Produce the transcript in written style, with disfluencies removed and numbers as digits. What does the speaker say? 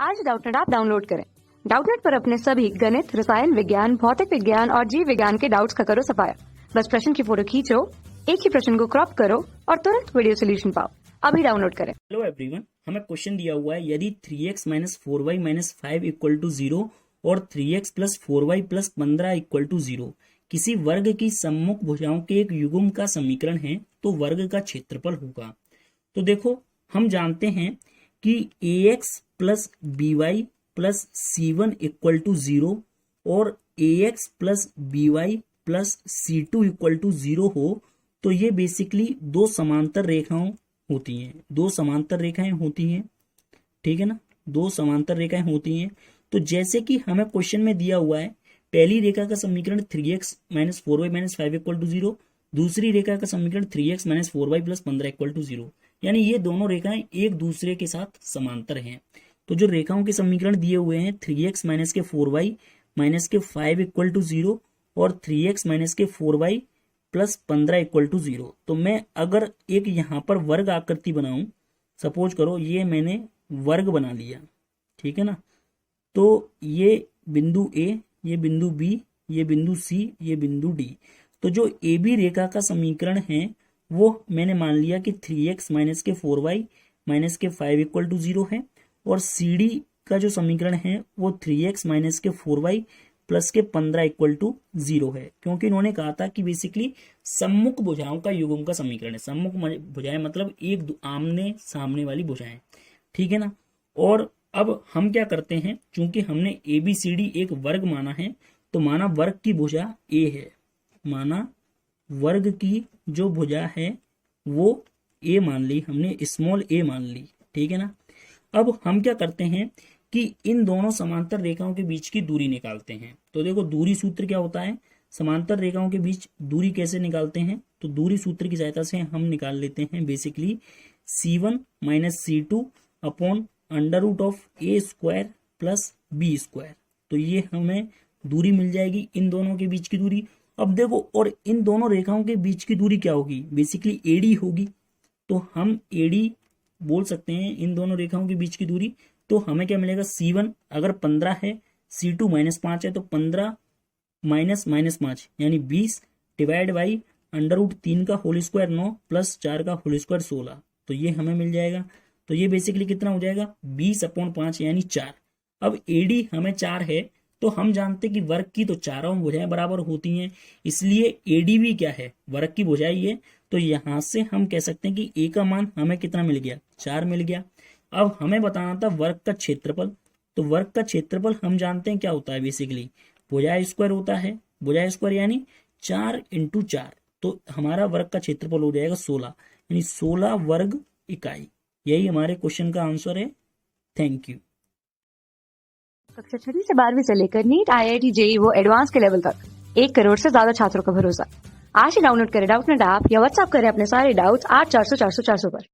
आज Doubtnut app download करें। Doubtnut पर अपने सभी गणित, रसायन विज्ञान, भौतिक विज्ञान और जीव विज्ञान के डाउट्स का करो सफाया। बस प्रश्न की फोटो खींचो, एक ही प्रश्न को क्रॉप करो और तुरंत वीडियो सोल्यूशन पाओ। अभी डाउनलोड करें। हेलो एवरीवन, हमें क्वेश्चन दिया हुआ है यदि 3x minus 4y minus 5 equal to 0 और 3x plus 4y plus 15 equal to 0 किसी वर्ग की सम्मुख भुजाओं के एक युग्म का समीकरण है तो वर्ग का क्षेत्रफल होगा। तो देखो, हम जानते हैं कि ax plus by plus c1 equal to 0 और ax plus by plus c2 equal to 0 हो तो ये बेसिकली दो समांतर रेखाओं होती हैं, दो समांतर रेखाएं होती हैं, ठीक है ना, दो समांतर रेखाएं होती हैं। तो जैसे कि हमें क्वेश्चन में दिया हुआ है, पहली रेखा का समीकरण 3x minus 4y minus 5 equal to 0, दूसरी रेखा का समीकरण 3x minus 4y plus 15 equal to 0, यानी ये दोनों रेखाएं एक दूसरे के साथ समांतर हैं। तो जो रेखाओं के समीकरण दिए हुए हैं 3x माइनस के 4y माइनस के 5 इक्वल टू 0 और 3x माइनस के 4y प्लस 15 इक्वल टू 0, तो मैं अगर एक यहाँ पर वर्ग आकृति बनाऊं, सपोज करो ये मैंने वर्ग बना लिया, ठीक है ना, तो ये बिंदु A, ये बिंदु B, ये बिंदु C, ये बिंदु D। तो जो AB रेखा का समीकरण है वो मैंने मान लिया कि 3x माइनस के 4y माइनस के 5 इक्वल टू 0 है और CD का जो समीकरण है वो 3x माइनस के 4y प्लस के 15 इक्वल टू 0 है, क्योंकि इन्होंने कहा था कि बेसिकली सम्मुख भुजाओं का युग्म का समीकरण है। सम्मुख भुजाएं मतलब एक आमने सामने वाली भुजाएं, ठीक है ना। और अब हम क्या करते हैं, चूंकि हमने ABCD एक वर्ग माना है तो माना वर्ग की भुजा A है, माना वर्ग की जो भुजा है वो A मान ली, हमने स्मॉल a मान ली, ठीक है ना। अब हम क्या करते हैं कि इन दोनों समांतर रेखाओं के बीच की दूरी निकालते हैं। तो देखो, दूरी सूत्र क्या होता है, समांतर रेखाओं के बीच दूरी कैसे निकालते हैं, तो दूरी सूत्र की सहायता से हम निकाल लेते हैं basically c1 minus c2 upon under root of a square plus b square. तो ये हमें दूरी मिल जाएगी, इन दोनों के बीच की दूरी। अब देखो, और इन दोनों रेखाओं के बीच की दूरी क्या होगी, बेसिकली AD होगी। तो हम AD बोल सकते हैं इन दोनों रेखाओं के बीच की दूरी। तो हमें क्या मिलेगा, c1 अगर 15 है, c2 माइनस 5 है, तो 15 माइनस माइनस 5 यानी 20 डिवाइड बाई अंडर रूट 3 का होल स्क्वायर 9 प्लस 4 का होल स्क्वायर 16। तो ये हमें मिल जाएगा। तो ये बेसिकली कितना हो जाएगा, 20 अपॉन 5 यानी 4। अब AD हमें 4 है तो हम जानते हैं कि वर्ग की तो चारों भुजाएं बराबर होती हैं, इसलिए AD भी क्या है, वर्ग की भुजा ही है। तो यहां से हम कह सकते हैं कि A का मान हमें कितना मिल गया, 4 मिल गया। अब हमें बताना था वर्ग का क्षेत्रफल। तो वर्ग का क्षेत्रफल हम जानते हैं क्या होता है, बेसिकली भुजा स्क्वायर होता है, भुजा स्क्वायर यानी 4 इंटू 4। तो हमारा वर्ग का क्षेत्रफल हो जाएगा 16, यानी 16 वर्ग इकाई। यही हमारे क्वेश्चन का आंसर है। Thank you. कक्षा 6 से 12वीं से लेकर नीट, IIT, JEE वो एडवांस के लेवल तक 1 करोड़ से ज्यादा छात्रों का भरोसा। आज ही डाउनलोड करें डाउटनेट ऐप या व्हाट्सएप करें अपने सारे डाउट्स 8400 400 400 पर।